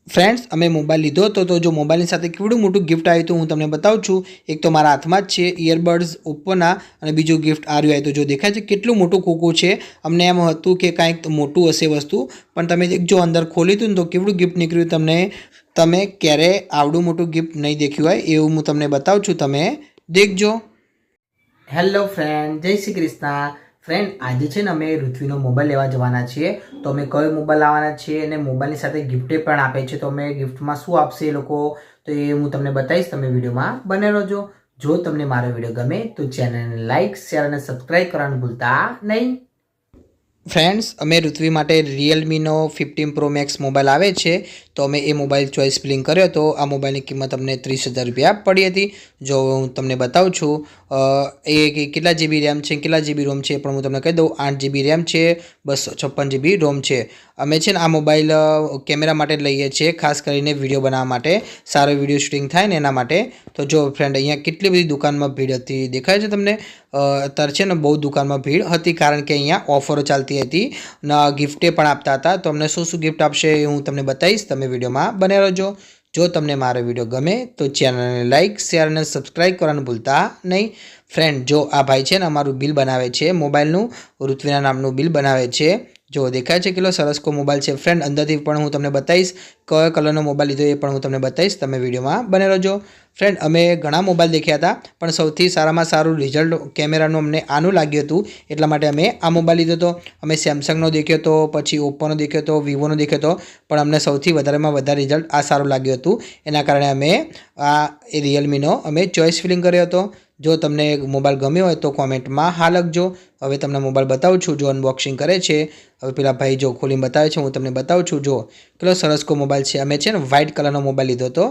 Friends अमे mobile लीधो तो जो मोबाइल साथे केवडું મોટું गिफ्ट આવ્યું तो हूँ तमने बताऊँ छूँ। एक तो मारा हाथ में ज छे इयरबड्स ओप्पोना अने बीजું गिफ्ट आ રહ્યું तो जो देखाय छे केटલું મોટું खोखું छे। अमने एम हतुं के कांईक मोटું हशे वस्तु पण तमे देखजो अंदर खोली हतुं तो केवडું गिफ्ट નીકળ્યું तमने तमे क्यारे आवडું मोटું गिफ्ट नहीं देख्યું होय एवुं हूँ तमने बताऊँ छूँ। तमे देखजो। हेलो फ्रेंड, जय श्री कृष्ण। फ्रेंड आज है अमे ऋत्वीनो मोबाइल लेवा जवाना छीए तो अमे कयो मोबाइल लावाना छीए अने मोबाइलनी साथे गिफ्टे पण आपे छे तो अमे गिफ्टमां शुं आपशे ए लोको तो ए हूँ तमने बताईश। तमे विडियोमां बने रहोजो। जो तमने मारो विडियो गमे तो चेनलने लाइक शेर अने सब्सक्राइब करवानुं भूलता नहीं। फ्रेंड्स अमे ऋत्वी माटे रियलमीनो 15 प्रो मैक्स मोबाइल आवे छे तो अमे ए मोबाइल चॉइस फिलिंग कर्यो तो आ मोबाइलनी किंमत अमने 30,000 रुपया पड़ी हती। जो हूँ तमने बताऊँ छूँ ए केटला जीबी रेम छे केटला जीबी रोम छे पण हूँ तमने कही दऊँ 8 जीबी रेम छे 256 जीबी रोम छे। अमे छे ने आ मोबाइल केमेरा माटे लईए छीए खास करीने विडियो बनाववा माटे सारो विडियो शूटिंग थाय ने एना माटे। तो जो फ्रेंड अहींया केटली बधी दुकानमां भीड़ हती देखाय छे तमने अत्यारे छे ने बहु दुकानमां भीड़ हती कारण के अहींया ऑफरो चालती हती ने गिफ्टे पण आपता हता। तो अमने शुं शुं गिफ्ट आपशे ए हूँ तमने बताईश। तमे विडियोमां बने रहोजो। जो तमने मारो विडियो गमे तो चेनलने लाइक शेर अने सब्सक्राइब करवानुं भूलता नहीं। फ्रेंड जो आ भाई छे ने अमारुं बिल बनावे छे मोबाइलनुं ऋत्वीना नामनुं बिल बनावे छे। जो देखाय छे केटलो सरस को मोबाइल छे। फ्रेंड अंदरथी पण हूँ तमने बताईश कयो कलरनो मोबाइल लीधो ए पण हूँ तमने बताईश। तमे विडियोमां बने रहोजो। फ्रेंड अमे घणा मोबाइल देख्या हता पण सौथी सारामां सारुं रिजल्ट केमेरानुं अमने आनुं लाग्युं हतुं એટલા માટે અમે આ મોબાઈલ લીધો હતો। અમે સેમસંગનો દેખ્યો હતો પછી ઓપ્પોનો દેખ્યો હતો વિવોનો દેખ્યો હતો પણ અમને સૌથી વધારેમાં વધારે રિઝલ્ટ આ સારું લાગ્યું હતું એના કારણે અમે આ રિયલમીનો અમે ચોઈસ ફિલિંગ કર્યો હતો। જો તમને મોબાઈલ ગમ્યો હોય તો કોમેન્ટમાં હા લખજો। હવે તમને મોબાઈલ બતાવું છું જો અનબોક્સિંગ કરે છે। હવે પેલા ભાઈ જો ખોલીને બતાવે છે હું તમને બતાવું છું। જો કેટલો સરસ કો મોબાઈલ છે। અમે છે ને વ્હાઇટ કલરનો મોબાઈલ લીધો હતો।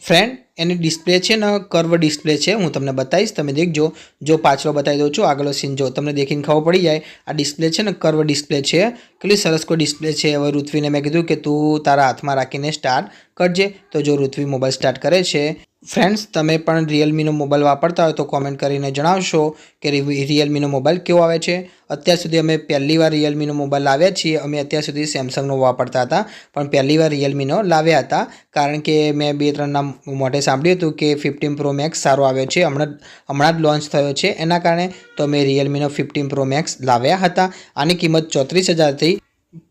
फ्रेंड एनी डिस्प्ले है ना कर्व डिस्प्ले है हूँ तमने बताईश। तमे देखजो। जो पाछलो बताई दऊँ छूँ आगलो सीन जो तमने देखीने खबर पड़ी जाए आ डिस्प्ले है ना कर्व डिस्प्ले है केटली सरस को डिस्प्ले है। हवे ऋत्वीने मैं कीधुं कि तू तारा हाथ में राखीने स्टार्ट करजे तो जो ऋत्वी मोबाइल स्टार्ट करे छे। फ्रेंड्स तमे पण रियलमीनो मोबाइल वापरता हो तो कॉमेंट करीने जणावशो कि रियलमीनो मोबाइल केवो आवे छे। अत्यार सुधी अमे पहली वार रियलमीनो मोबाइल लाव्या छीए। अमे अत्यार सुधी सेमसंगनो वापरता हता पण पहली वार रियलमीनो लाव्या हता कारण के मैं 2-3 नाम मोटे सांभळ्युं हतुं कि 15 प्रो मैक्स सारो आव्यो छे हमणां ज लॉन्च थयो छे एना कारणे तो अमे रियलमीनो 15 प्रो मैक्स लाव्या हता। आनी किंमत 34,000 थी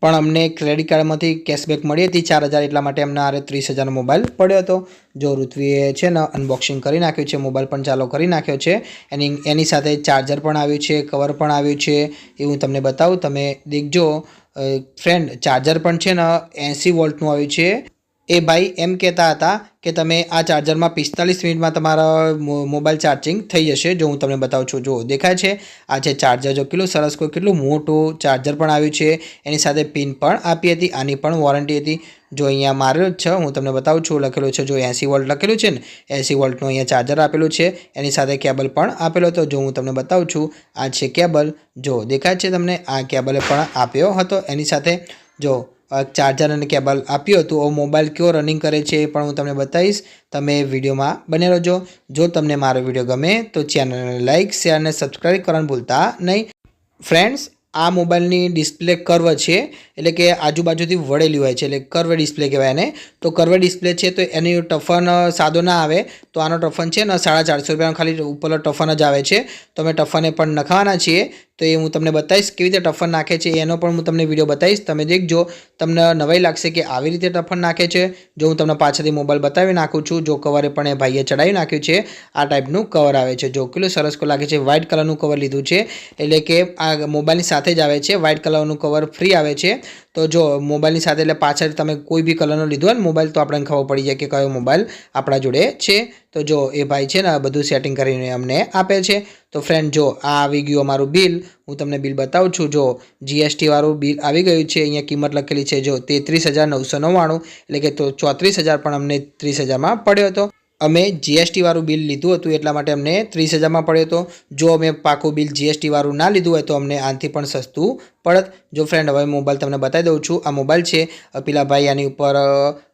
पण अमने क्रेडिट कार्डमांथी केशबेक मळी हती 4,000 એટલા માટે અમને આરે 30,000 નો મોબાઈલ પડ્યો હતો। जो ऋत्वीए છે ને અનબોક્સિંગ કરી નાખ્યું છે મોબાઈલ પણ ચાલુ કરી નાખ્યો છે। એની સાથે ચાર્જર પણ આવ્યું છે કવર પણ આવ્યું છે એ હું તમને બતાવું તમે देखજો। फ्रेंड चार्जर पण છે ને 80 વોલ્ટનું આવ્યું છે। ए भाई एम कहता था कि तमे आ चार्जर में 45 मिनिट में तमारा मोबाइल चार्जिंग थई जशे। जो हूँ तमने बताऊँ छूँ। जो देखाय छे आ छे चार्जर जो केटલું सरस को केटલું मोटું चार्जर पण आव्યું છે एनी साथे पिन पण आपी हती आनी पण वॉरंटी हती। जो अहींया मारेलो ज छे हूँ तमने बताऊँ छूँ लखेलुं छे जो 80 वोल्ट लखेलुं छे ने 80 वोल्टનું अहींया चार्जर आपेલું छे एनी साथे केबल पण आपेलो हतो। जो हूँ तमने बताऊँ छूँ आ छे केबल। जो देखाय छे तमने आ केबल पण आप्यो हतो एनी साथे जो चार्जर अने केबल आप्युं हतुं। मोबाइल केवो रनिंग करे छे पण हूँ तमने बताईश। तमे विडियोमां बने रहोजो। जो तमने मारो विडियो गमे तो चेनलने लाइक शेर अने सब्सक्राइब करवानुं भूलता नहीं। फ्रेंड्स आ मोबाइलनी डिस्प्ले कर्व है एटले के आजूबाजूथी वळेली होय छे एटले कर्व डिस्प्ले कहेवाय एने। तो कर्व डिस्प्ले है तो एनी टफन सादो ना आवे तो आनो टफन है ने 450 रुपयानो खाली उपरनो टफन ज आवे छे। तो अमे टफने पण नखावाना छीए तो ये हूँ तमने बताईश केवी रीते टफन नाखे छे एनो पण हूँ तमने विडियो बताईश। तमे देखजो तमने नवाई लागशे कि आवी रीते टफन नाखे छे। जो हूँ तमने पाछळथी मोबाइल बतावी नाखुं छुं। जो कवरे पण ए भाईए चढ़ावी नाख्युं छे आ टाइपनुं कवर आवे छे। जो केटલું सरस को लागे छे व्हाइट कलरनुं कवर लीधुं छे एटले के आ मोबाइलनी साथे ज आवे छे व्हाइट कलरनुं कवर फ्री आवे छे। तो जो मोबाइलनी साथे एटले पाछळ तमे कोई बी कलरनो लीधो होय मोबाइल तो आपणे खबर पड़ी जाय कि कयो मोबाइल आपणा जोड़े छे। तो जो ए भाई छे ने बधुं सेटिंग करीने अमने आपे छे। तो फ्रेंड जो आ आवी गयुं अमारुं बिल हूँ तमने बिल बताऊँ छूँ। जो जीएसटी वाळुं बिल आवी गयुं छे अहींया किंमत लखेली छे जो 33,999 एटले के तो 34,000 पण अमने 30,000 में पड्यो हतो। अमे जीएसटी वाळुं बिल लीधुं हतुं एटला माटे अमने 30,000 में पड्यो हतो। जो अमे पाकું बिल जीएसटी वाळुं ना लीधुं होय तो अमने आनाथी पण सस्तुं पड़त। जो फ्रेंड हवे मोबाइल तमने बताई दऊं छुं। आ मोबाइल छे पेला भाई आनी उपर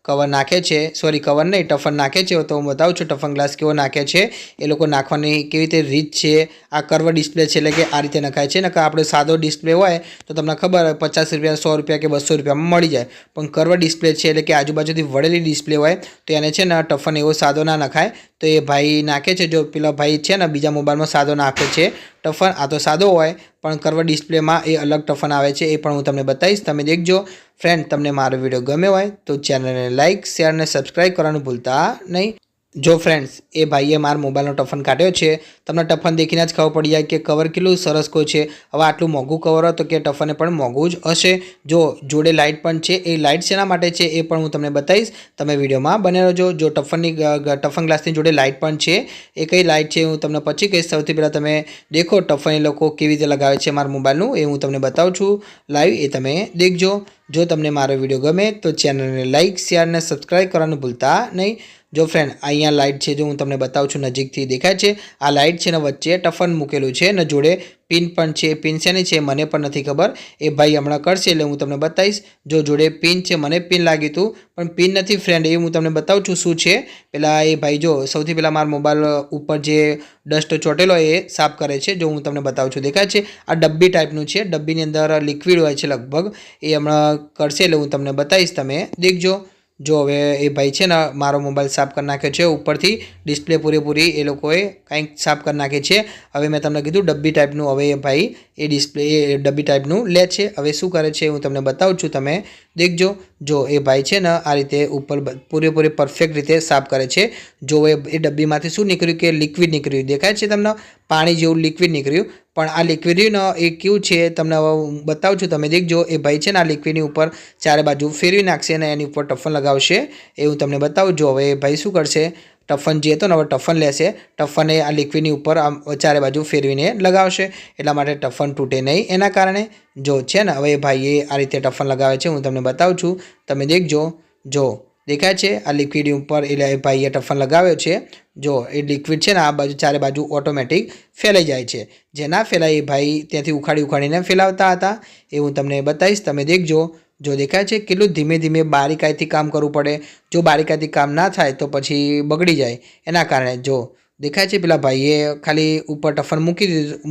કવર નાખે છે, સોરી કવર નહીં ટફન નાખે છે, તો હું બતાવું છું ટફન ગ્લાસ કેવો નાખે છે, એ લોકો નાખવાની કેવી રીતે રીત છે. આ કર્વ ડિસ્પ્લે છે એટલે કે આ રીતે નખાય છે. નકર આપણે સાદો ડિસ્પ્લે હોય તો તમને ખબર હોય 50 રૂપિયા 100 રૂપિયા કે 200 રૂપિયામાં મળી જાય, પણ કર્વ ડિસ્પ્લે છે એટલે કે આજુબાજુથી વળેલી ડિસ્પ્લે હોય તો એને છે ને ટફન એવો સાદો ના નખાય. તો એ ભાઈ નાખે છે, જો પેલા ભાઈ છે ને બીજા મોબાઈલમાં સાદો નાખે છે ટફન, આ તો સાદો હોય પણ કર્વ ડિસ્પ્લેમાં એ અલગ ટફન આવે છે, એ પણ હું તમને બતાવીશ, તમે દેખજો. ફ્રેન્ડ તમને મારો વિડીયો ગમ્યો હોય તો ચેનલને લાઇક શેર અને સબસ્ક્રાઈબ કરવાનું ભૂલતા નહીં. જો ફ્રેન્ડ્સ એ ભાઈએ મારા મોબાઈલનો ટફન કાઢ્યો છે, તમને ટફન દેખીને જ ખબર પડી જાય કે કવર કેટલું સરસ કોઈ છે. હવે આટલું મોંઘું કવર હોય તો કે ટફને પણ મોંઘું જ હશે. જો જોડે લાઇટ પણ છે, એ લાઇટ શેના માટે છે એ પણ હું તમને બતાવીશ, તમે વિડીયોમાં બને રહેજો. જો ટફન ગ્લાસની જોડે લાઇટ પણ છે, એ કઈ લાઇટ છે હું તમને પછી કહીશ. સૌથી પહેલાં તમે દેખો ટફન એ લોકો કેવી રીતે લગાવે છે મારા મોબાઈલનું, એ હું તમને બતાવું છું લાઈવ, એ તમે દેખજો. જો તમને મારો વિડીયો ગમે તો ચેનલને લાઇક શેર અને સબસ્ક્રાઈબ કરવાનું ભૂલતા નહીં. જો ફ્રેન્ડ અહીંયા લાઇટ છે, જો હું તમને બતાવું છું નજીકથી દેખાય છે, આ લાઇટ છે ને વચ્ચે ટફન મૂકેલું છે ને જોડે પિન પણ છે. પિન શેની છે મને પણ નથી ખબર, એ ભાઈ હમણાં કરશે એટલે હું તમને બતાવીશ. જો જોડે પિન છે, મને પિન લાગ્યું હતું પણ પિન નથી ફ્રેન્ડ, એ હું તમને બતાવું છું શું છે. પહેલાં એ ભાઈ જો સૌથી પહેલાં મારા મોબાઈલ ઉપર જે ડસ્ટ ચોટેલો એ સાફ કરે છે. જો હું તમને બતાવું છું દેખાય છે, આ ડબ્બી ટાઈપનું છે, ડબ્બીની અંદર લિક્વિડ હોય છે લગભગ, એ હમણાં કરશે એટલે હું તમને બતાવીશ, તમે દેખજો. જો હવે એ ભાઈ છે ને મારો મોબાઈલ સાફ કરી નાખ્યો છે, ઉપરથી ડિસ્પ્લે પૂરેપૂરી એ લોકોએ કંઈક સાફ કરી નાખી છે. હવે મેં તમને કીધું ડબ્બી ટાઈપનું, હવે એ ભાઈ એ ડિસ્પ્લે એ ડબ્બી ટાઈપનું લે છે. હવે શું કરે છે હું તમને બતાવું છું, તમે દેખજો. જો એ ભાઈ છે ને આ રીતે ઉપર પૂરેપૂરી પરફેક્ટ રીતે સાફ કરે છે. જો એ ડબ્બીમાંથી શું નીકળ્યું કે લિક્વિડ નીકળ્યું, દેખાય છે તમને પાણી જેવું લિક્વિડ નીકળ્યું, પણ આ લિક્વિડ ને એ કેવું છે તમને હવે હું બતાવું છું, તમે દેખજો. એ ભાઈ છે ને આ લિક્વિડની ઉપર ચારે બાજુ ફેરવી નાખશે અને એની ઉપર ટફન લગાવશે, એ હું તમને બતાવું. જો હવે એ ભાઈ શું કરશે, ટફન જે હતો ને હવે ટફન લેશે, ટફને આ લિક્વિડની ઉપર આમ ચારે બાજુ ફેરવીને લગાવશે, એટલા માટે ટફન તૂટે નહીં એના કારણે. જો છે ને હવે એ ભાઈએ આ રીતે ટફન લગાવે છે, હું તમને બતાવું છું, તમે દેખજો. જો દેખાય છે આ લિક્વિડ ઉપર એટલે એ ભાઈએ ટફન લગાવ્યો છે. જો એ લિક્વિડ છે ને આ બાજુ ચારે બાજુ ઓટોમેટિક ફેલાઈ જાય છે, જે ના ફેલાય એ ભાઈ ત્યાંથી ઉખાડીને ફેલાવતા હતા, એ હું તમને બતાવીશ, તમે દેખજો. જો દેખાય છે કેટલું ધીમે ધીમે બારીકાઈથી કામ કરવું પડે, જો બારીકાઈથી કામ ના થાય તો પછી બગડી જાય એના કારણે. જો દેખાય છે પેલા ભાઈએ ખાલી ઉપર ટફન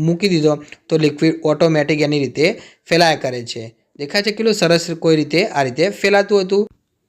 મૂકી દીધો તો લિક્વિડ ઓટોમેટિક એની રીતે ફેલાયા કરે છે. દેખાય છે કેટલું સરસ કોઈ રીતે આ રીતે ફેલાતું હતું.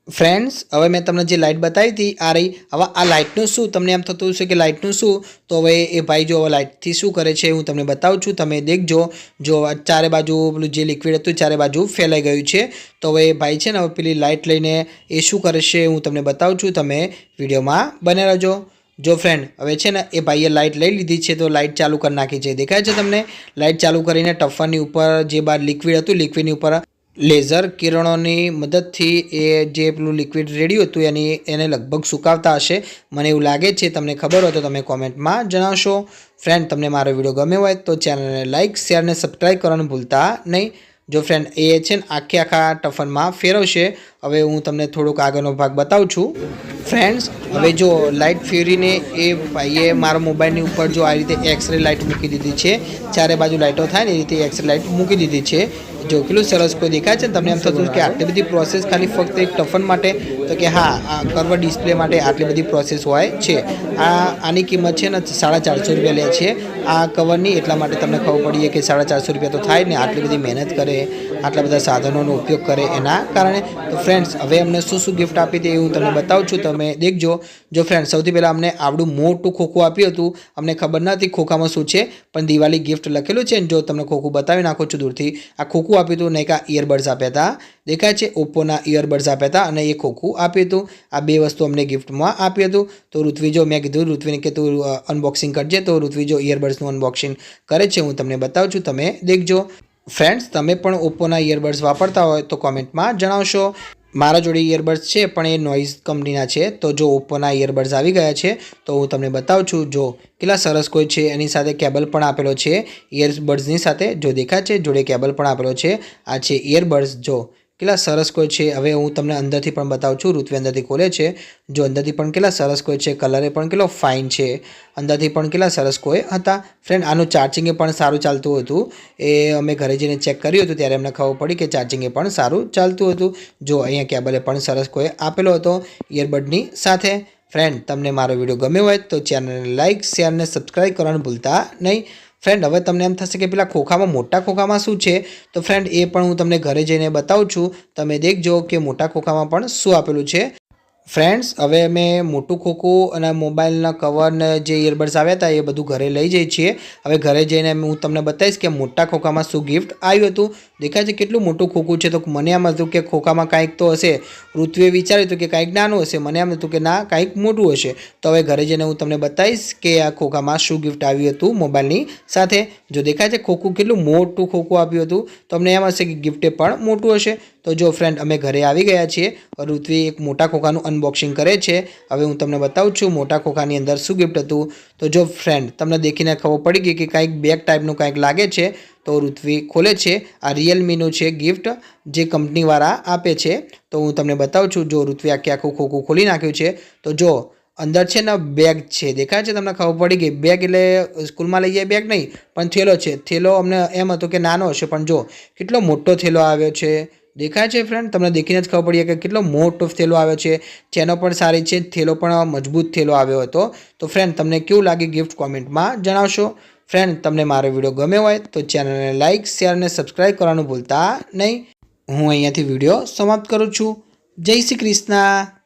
ફ્રેન્ડ્સ હવે મેં તમને જે લાઇટ બતાવી હતી આ રહી. હવે આ લાઇટનું શું, તમને એમ થતું હશે કે લાઇટનું શું, તો હવે એ ભાઈ જો હવે લાઇટથી શું કરે છે હું તમને બતાવું છું, તમે દેખજો. જો ચારે બાજુ પેલું જે લિક્વિડ હતું ચારે બાજુ ફેલાઈ ગયું છે, તો હવે એ ભાઈ છે ને હવે પેલી લાઇટ લઈને એ શું કરે છે હું તમને બતાવું છું, તમે વિડીયોમાં બને રહેજો. જો ફ્રેન્ડ હવે છે ને એ ભાઈએ લાઇટ લઈ લીધી છે, તો લાઇટ ચાલુ કરી નાખી છે, દેખાય છે તમને. લાઇટ ચાલુ કરીને ટફનની ઉપર જે બાર લિક્વિડ હતું, લિક્વિડની ઉપર લેઝર કિરણોની મદદથી એ જે પેલું લિક્વિડ રેડી હતું એને લગભગ સુકાવતા હશે, મને એવું લાગે છે. તમને ખબર હોય તો તમે કોમેન્ટમાં જણાવશો. ફ્રેન્ડ તમને મારો વિડીયો ગમ્યો હોય તો ચેનલને લાઇક શેર અને સબસ્ક્રાઈબ કરવાનું ભૂલતા નહીં. જો ફ્રેન્ડ એ છે ને આખા ટફનમાં ફેરવશે. હવે હું તમને થોડોક આગળનો ભાગ બતાવું છું. ફ્રેન્ડ્સ હવે જો લાઇટ ફેરવીને એ ભાઈએ મારા મોબાઈલની ઉપર જો આ રીતે એક્સરે લાઇટ મૂકી દીધી છે, ચારે બાજુ લાઇટો થાય ને એ રીતે એક્સરે લાઇટ મૂકી દીધી છે. જો કેટલું સરસ કોઈ દેખાય છે, તમને એમ થતું કે આટલી બધી પ્રોસેસ ખાલી ફક્ત એક ટફન માટે, તો કે હા આ કર્વ ડિસ્પ્લે માટે આટલી બધી પ્રોસેસ હોય છે. આની કિંમત છે ને 450 રૂપિયા લે છે આ કવરની, એટલા માટે તમને ખબર પડી કે 450 રૂપિયા તો થાય ને, આટલી બધી મહેનત કરે, આટલા બધા સાધનોનો ઉપયોગ કરે એના કારણે. તો ફ્રેન્ડ્સ હવે અમને શું ગિફ્ટ આપી હતી એ હું તમને બતાવું છું, તમે દેખજો. જો ફ્રેન્ડ્સ સૌથી પહેલાં અમને આવડું મોટું ખોખું આપ્યું હતું, અમને ખબર નથી ખોખામાં શું છે, પણ દિવાળી ગિફ્ટ લખેલું છે ને, જો તમને ખોખું બતાવી નાખું છું દૂરથી. આ ખોખું આપ્યું હતું, નહીં કે ઇયરબડ્સ આપ્યા હતા, દેખાય છે ઓપ્પોના ઇયરબડ્સ આપ્યા હતા અને એ ખોખું આપ્યું હતું. આ બે વસ્તુ અમને ગિફ્ટમાં આપ્યું હતું. તો ઋત્વી જો મેં કીધું ઋત્વીને કે તું અનબોક્સિંગ કરજે, તો ઋત્વી જો ઇયરબડ્સનું અનબોક્સિંગ કરે છે, હું તમને બતાવું છું, તમે દેખજો. ફ્રેન્ડ્સ તમે પણ ઓપ્પોના ઇયરબડ્સ વાપરતા હોય તો કોમેન્ટમાં જણાવશો. મારા જોડે ઇયરબડ્સ છે પણ એ નોઇઝ કંપનીના છે, તો જો ઓપ્પોના ઇયરબડ્સ આવી ગયા છે તો હું તમને બતાવું છું. જો કેટલા સરસ કોઈ છે, એની સાથે કેબલ પણ આપેલો છે ઇયરબડ્સની સાથે, જો દેખાય છે જોડે કેબલ પણ આપેલો છે. આ છે ઇયરબડ્સ, જો કેટલા સરસ કોઈ છે। હવે હું તમને અંદરથી પણ બતાવું છું। ઋત્વી અંદરથી ખોલે છે, જો અંદરથી પણ કેટલા સરસ કોઈ છે, કલરે પણ કેટલો ફાઇન છે, અંદરથી પણ કેટલા સરસ કોઈ હતા। ફ્રેન્ડ આનું ચાર્જિંગ પણ સારું ચાલતું હતું, એ અમે ઘરે જઈને ચેક કર્યું હતું ત્યારે અમને ખબર પડી કે ચાર્જિંગ પણ સારું ચાલતું હતું। જો અહીંયા કેબલે પણ સરસ કોઈ આપેલો હતો ઇયરબડની સાથે। ફ્રેન્ડ તમને મારો વિડીયો ગમ્યો હોય તો ચેનલને લાઇક શેર અને સબસ્ક્રાઈબ કરવાનું ભૂલતા નહીં। ફ્રેન્ડ હવે તમને એમ થશે કે પેલા ખોખામાં મોટા ખોખામાં શું છે, તો ફ્રેન્ડ એ પણ હું તમને ઘરે જઈને બતાવું છું। તમે દેખજો કે મોટા ખોખામાં પણ શું આપેલું છે। ફ્રેન્ડ્સ હવે અમે મોટું ખોખું અને મોબાઈલના કવર ને જે ઇયરબડ્સ આવ્યા હતા એ બધું ઘરે લઈ જઈએ છીએ। હવે ઘરે જઈને હું તમને બતાવીશ કે મોટા ખોખામાં શું ગિફ્ટ આવ્યું હતું। દેખાય છે કેટલું મોટું ખોખું છે, તો મને એમ હતું કે ખોખામાં કાંઈક તો હશે। ઋત્વીએ વિચાર્યું હતું કે કાંઈક નાનું હશે, મને એમ હતું કે ના કાંઈક મોટું હશે। તો હવે ઘરે જઈને હું તમને બતાવીશ કે આ ખોખામાં શું ગિફ્ટ આવ્યું હતું મોબાઈલની સાથે। જો દેખાય છે ખોખું કેટલું મોટું ખોખું આપ્યું હતું, તો અમને એમ હશે કે ગિફ્ટે પણ મોટું હશે। તો જો ફ્રેન્ડ અમે ઘરે આવી ગયા છીએ। ઋત્વી એક મોટા ખોખાનું અનબોક્સિંગ કરે છે। હવે હું તમને બતાવું છું મોટા ખોખાની અંદર શું ગિફ્ટ હતું। તો જો ફ્રેન્ડ તમને દેખીને ખબર પડી ગઈ કે કાંઈક બેગ ટાઈપનું કાંઈક લાગે છે। તો ઋત્વી ખોલે છે, આ રિયલમીનું છે ગિફ્ટ જે કંપનીવાળા આપે છે। તો હું તમને બતાવું છું, જો ઋત્વી આખું ખોખું ખોલી નાખ્યું છે, તો જો અંદર છે ને બેગ છે, દેખાય છે તમને ખબર પડી ગઈ। બેગ એટલે સ્કૂલમાં લઈ જાય બેગ નહીં, પણ થેલો છે। થેલો અમને એમ હતું કે નાનો હશે, પણ જો કેટલો મોટો થેલો આવ્યો છે, દેખાય છે ફ્રેન્ડ। તમને દેખીને જ ખબર પડી કે કેટલો મોટો થેલો આવ્યો છે, ચેનો પણ સારી છે, થેલો પણ મજબૂત થેલો આવ્યો હતો। તો ફ્રેન્ડ તમને કેવું લાગે ગિફ્ટ કોમેન્ટમાં જણાવશો। ફ્રેન્ડ તમને મારો વિડીયો ગમ્યો હોય તો ચેનલને લાઇક શેર અને સબસ્ક્રાઈબ કરવાનું ભૂલતા નહીં। હું અહીંયાથી વિડીયો સમાપ્ત કરું છું। જય શ્રી કૃષ્ણ।